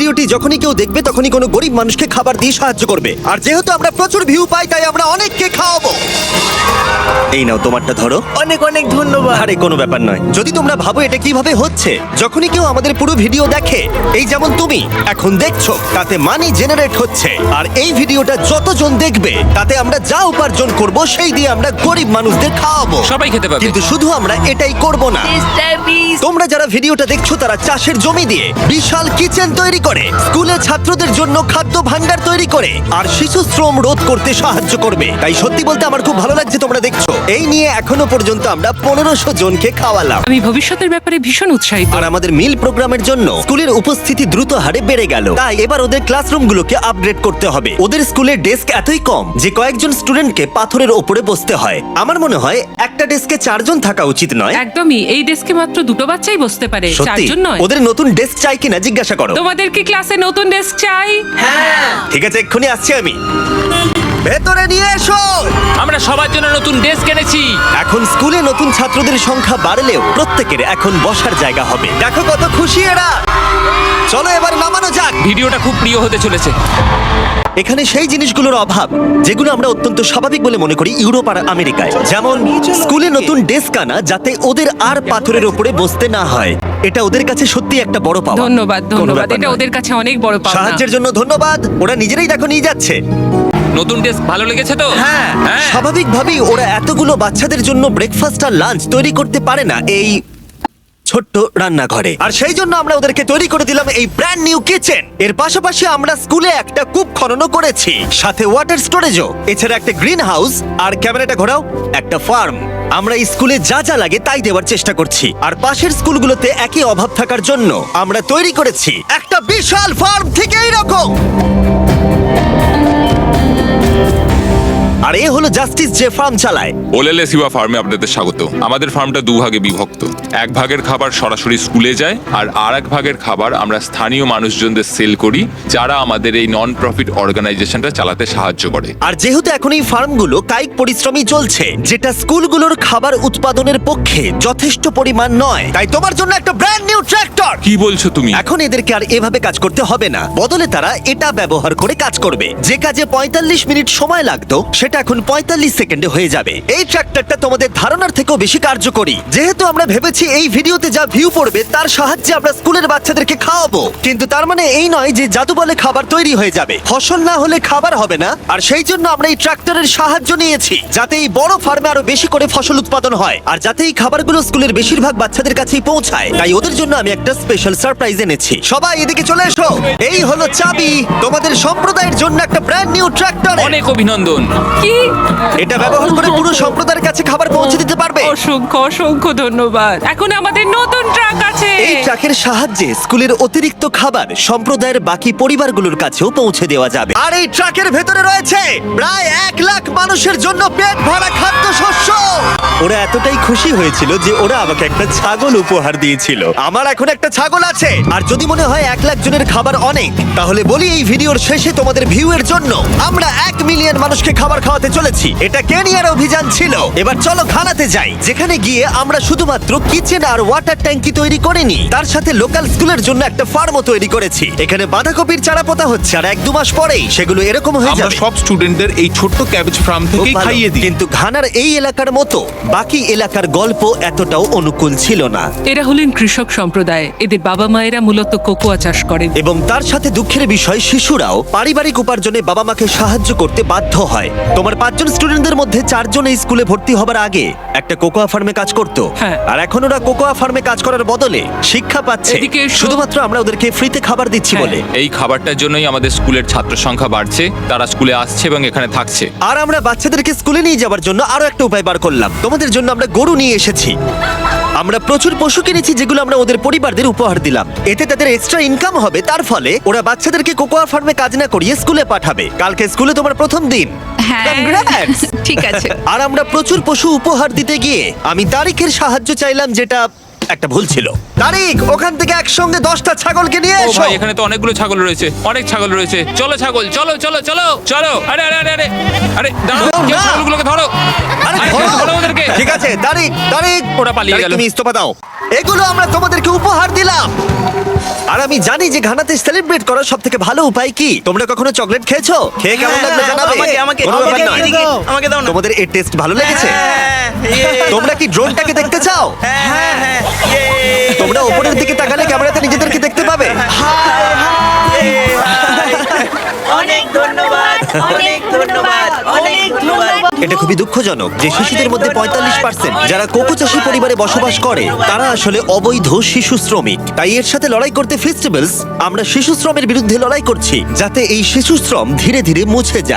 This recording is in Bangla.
ভিডিওটি যখনই কেউ দেখবে তখনই কোনো গরিব মানুষকে খাবার দিয়ে সাহায্য করবে। আর যেহেতু আমরা প্রচুর ভিউ পাই তাই আমরা অনেককে খাওয়াবো। এই নাও তোমারটা ধরো। অনেক অনেক ধন্যবাদ। আরে কোনো ব্যাপার নয়। যদি তোমরা ভাবো এটা কিভাবে হচ্ছে, যখনই কেউ আমাদের পুরো ভিডিও দেখে, এই যেমন তুমি এখন দেখছো, তাতে মানি জেনারেট হচ্ছে। আর এই ভিডিওটা যতজন দেখবে তাতে আমরা যা উপার্জন করব সেই দিয়ে আমরা গরিব মানুষদের খাওয়াবো। সবাই খেতে পাবে। কিন্তু শুধু আমরা এটাই করব না। তোমরা যারা ভিডিওটা দেখছো তারা চাষের জমি দিয়ে বিশাল কিচেন তৈরি করে, স্কুলে ছাত্রদের জন্য খাদ্য ভাণ্ডার তৈরি করে, আর শিশু শ্রম রোধ করতে সাহায্য করবে। তাই সত্যি বলতে আমার খুব ভালো লাগছে তোমরা দেখছো। এই নিয়ে এখনো পর্যন্ত আমরা 1500 জনকে খাওয়ালাম। আমি ভবিষ্যতের ব্যাপারে ভীষণ উৎসাহিত। আর আমাদের মিল প্রোগ্রামের জন্য স্কুলের উপস্থিতি দ্রুত হারে বেড়ে গেল। তাই এবার ওদের ক্লাসরুমগুলোকে আপগ্রেড করতে হবে। ওদের স্কুলের ডেস্ক এতই কম যে কয়েকজন স্টুডেন্টকে পাথরের ওপরে বসতে হয়। আমার মনে হয় একটা ডেস্কে 4 জন থাকা উচিত নয়। একদমই, এই ডেস্কে মাত্র 2টো বাচ্চাই বসতে পারে, সত্যি 4 জন নয়। ওদের নতুন ডেস্ক চাই কিনা জিজ্ঞাসা করো। তোমাদের কি ক্লাসে নতুন ডেস্ক চাই? ঠিক আছে, এক্ষুনি আসছি আমি। ভেতরে নিয়ে এসো। আমরা সবার জন্য নতুন ডেস্ক এনেছি। এখন স্কুলে নতুন ছাত্রদের সংখ্যা বাড়লেও প্রত্যেকের এখন বসার জায়গা হবে। দেখো কত খুশি এরা। চলো এবার নামানো যাক। ভিডিওটা খুব প্রিয় হতে চলেছে। এখানে সেই জিনিসগুলোর অভাব যেগুলো আমরা অত্যন্ত স্বাভাবিক বলে মনে করি ইউরোপ আর আমেরিকায়। যেমন স্কুলে নতুন ডেস্ক আনা যাতে ওদের আর পাথরের উপরে বসতে না হয়। এটা ওদের কাছে সত্যি একটা বড় পাওয়া। ধন্যবাদ কোনো ধন্যবাদ, ব্যাপার এটা নয়। ওদের কাছে অনেক বড় পাওনা। সাহায্যের জন্য ধন্যবাদ। ওরা নিজেরাই দেখো নিয়ে যাচ্ছে। নতুন ডেস্ক ভালো লেগেছে তো? হ্যাঁ, স্বাভাবিকভাবেই ওরা এতগুলো বাচ্চাদের জন্য ব্রেকফাস্ট আর লাঞ্চ তৈরি করতে পারে না এই ছোট্ট রান্নাঘরে। আর সেই জন্য আমরা ওদেরকে তৈরি করে দিলাম এই ব্র্যান্ড নিউ কিচেন। এর পাশাপাশি আমরা স্কুলে একটা কূপ খননও করেছি, সাথে ওয়াটার স্টোরেজও। এছাড়া একটা গ্রিন হাউস, আর ক্যামেরাটা ঘোরাও, একটা ফার্ম। আমরা এই স্কুলে যা যা লাগে তাই দেওয়ার চেষ্টা করছি। আর পাশের স্কুলগুলোতে একই অভাব থাকার জন্য আমরা তৈরি করেছি একটা বিশাল ফার্ম থেকে এইরকম। আর এ হলো জাস্টিস যে ফার্ম চালায়। ওলেলে সিবা ফার্মে আপনাদের স্বাগত। আমাদের ফার্মটা 2 ভাগে বিভক্ত। 1 ভাগের খাবার সরাসরি স্কুলে যায়, আর আরেক ভাগের খাবার আমরা স্থানীয় মানুষজনদের সেল করি, যারা আমাদের এই নন প্রফিট অর্গানাইজেশনটা চালাতে সাহায্য করে। আর যেহেতু এখন এই ফার্মগুলো কায়িক পরিশ্রমই চলছে, যেটা স্কুলগুলোর খাবার উৎপাদনের পক্ষে যথেষ্ট পরিমাণ নয়, তাই তোমার জন্য একটা ব্র্যান্ড নিউ ট্র্যাক্টর। কি বলছো তুমি? এখন এদেরকে আর এভাবে কাজ করতে হবে না, বদলে তারা এটা ব্যবহার করে কাজ করবে। যে কাজে 45 মিনিট সময় লাগতো সেটা এখন 45 সেকেন্ডে হয়ে যাবে। এই ট্র্যাক্টরটা তোমাদের ধারণার থেকেও বেশি কার্যকরী। যেহেতু আমরা ভেবেছি এই ভিডিওতে যা ভিউ পড়বে তার সাহায্যে আমরা স্কুলের বাচ্চাদেরকে খাওয়াবো, কিন্তু তার মানে এই নয় যে জাদু বলে খাবার তৈরি হয়ে যাবে। ফসল না হলে খাবার হবে না। আর সেই জন্য আমরা এই ট্র্যাক্টরের সাহায্য নিয়েছি, যাতে এই বড় ফার্মে আরো বেশি করে ফসল উৎপাদন হয়, আর যাতে এই খাবারগুলো স্কুলের বেশিরভাগ বাচ্চাদের কাছেই পৌঁছায়। তাই ওদের জন্য আমি একটা স্পেশাল সারপ্রাইজ এনেছি। সবাই এদিকে চলে এসো। এই হলো চাবি তোমাদের সম্প্রদায়ের জন্য একটা ব্র্যান্ড নিউ ট্র্যাক্টর। অনেক অভিনন্দন। কি? এটা ব্যবহার করে পুরো সম্প্রদায়ের কাছে খাবার পৌঁছে দিতে পারবে। অসংখ্য অসংখ্য ধন্যবাদ। এখন আমাদের নতুন ট্রাক আছে। এই ট্রাকের সাহায্যে স্কুলের অতিরিক্ত খাবার সম্প্রদায়ের বাকি পরিবারগুলোর কাছেও পৌঁছে দেওয়া যাবে। আর এই ট্রাকের ভেতরে রয়েছে প্রায় 1 লাখ মানুষের জন্য পেট ভরা খাদ্যশস্য। ওরা এতটাই খুশি হয়েছিল যে ওরা আমাকে একটা ছাগল উপহার দিয়েছিল। আমার এখন একটা ছাগল আছে। আর যদি মনে হয় 1 লাখ জনের খাবার অনেক, তাহলে বলি এই ভিডিওর শেষে তোমাদের ভিউ এর জন্য আমরা 1 মিলিয়ন মানুষকে খাবার খাওয়াতে চলেছি। এটা কেনিয়ার অভিযান ছিল। এবার চলো ঘানাতে যাই, যেখানে গিয়ে আমরা শুধুমাত্র কিচেন আর ওয়াটার ট্যাঙ্কি তৈরি করিনি, তার সাথে লোকাল স্কুলের জন্য একটা ফার্মও তৈরি করেছি। এখানে বাঁধাকপির চারা পোতা হচ্ছে, আর 1-2 মাস পরেই সেগুলো এরকম হয়ে আমরা যাবে। সব স্টুডেন্টদের এই ছোট্ট ক্যাবেজ ফার্ম খুব থেকেই ভালো। খাইয়ে দিই। কিন্তু ঘানার এই এলাকার মতো বাকি এলাকার গল্প এতটাও অনুকূল ছিল না। এরা হলেন কৃষক সম্প্রদায়। এদের বাবা মায়েরা মূলত কোকোয়া চাষ করেন। এবং তার সাথে দুঃখের বিষয়, শিশুরাও পারিবারিক উপার্জনে বাবা মাকে সাহায্য করতে বাধ্য হয়। তোমার 5 জন স্টুডেন্টদের মধ্যে 4 জন এই স্কুলে ভর্তি হবার আগে একটা কোকোয়া ফার্মে কাজ করত। হ্যাঁ। আর এখন ওরা কোকোয়া ফার্মে কাজ করার বদলে শিক্ষা পাচ্ছে, এদিকে এসো। শুধুমাত্র আমরা ওদেরকে ফ্রিতে খাবার দিচ্ছি হ্যাঁ। বলে। এই খাবারটার জন্যই আমাদের স্কুলের ছাত্র সংখ্যা বাড়ছে, তারা স্কুলে আসছে এবং এখানে থাকছে। আর আমরা বাচ্চাদেরকে স্কুলে নিয়ে যাওয়ার জন্য আরো একটা উপায় বার করলাম। তোমাদের জন্য আমরা গরু নিয়ে এসেছি। আমরা প্রচুর পশু কিনেছি যেগুলো আমরা ওদের পরিবারদের উপহার দিলাম। এতে তাদের এক্সট্রা ইনকাম হবে, তার ফলে ওরা বাচ্চাদেরকে কোকোয়া ফার্মে কাজ না করিয়ে স্কুলে পাঠাবে। কালকে স্কুলে তোমার প্রথম দিন। হ্যাঁ। Congrats! ঠিক আছে। আর আমরা প্রচুর পশু উপহার দিতে গিয়ে আমি তারিখের সাহায্য চাইলাম, যেটা একটা ভুল ছিল। তারিক, ওখান থেকে একসঙ্গে 10টা ছাগলকে নিয়ে ও এসো। ভাই এখানে তো অনেকগুলো ছাগল রয়েছে, অনেক ছাগল রয়েছে। চলো ছাগল, চলো চলো চলো চলো। আরে আরে আরে আরে আরে দাঁড়াও, না, কেউ না। ছাগলগুলোকে ধরো। আরে আরে ধরো। ধরো ওদেরকে। ঠিক আছে, তারিক, তারিক, ওরা পালিয়ে তারিক, গেল। তুমি ইস্তফা দাও। এগুলো আমরা তোমাদেরকে উপহার দিলাম। আর আমি জানি যে ঘানাতে সেলিব্রেট করার সব থেকে ভালো উপায় কি। তোমরা কখনো চকলেট খেয়েছো? খেয়ে কেমন লাগলো জানাবে। কোনো ব্যাপার নয়। আমাকে দাও না। তোমাদের এর টেস্ট ভালো লেগেছে? তোমরা কি ড্রোনটাকে দেখতে চাও? তোমরা উপরের দিকে তাকালে ক্যামেরাতে নিজেদেরকে দেখতে পাবে। অনেক ধন্যবাদ, অনেক ধন্যবাদ, অনেক ধন্যবাদ। এটা খুবই দুঃখজনক যে শিশুদের মধ্যে 45% যারা কোকো চাষী পরিবারে বসবাস করে তারা আসলে অবৈধ শিশু শ্রমিক। তাই এর সাথে লড়াই করতে ফেস্টিভ্যালস আমরা শিশু শ্রমের বিরুদ্ধে লড়াই করছি, যাতে এই শিশু শ্রম ধীরে ধীরে মুছে যায়।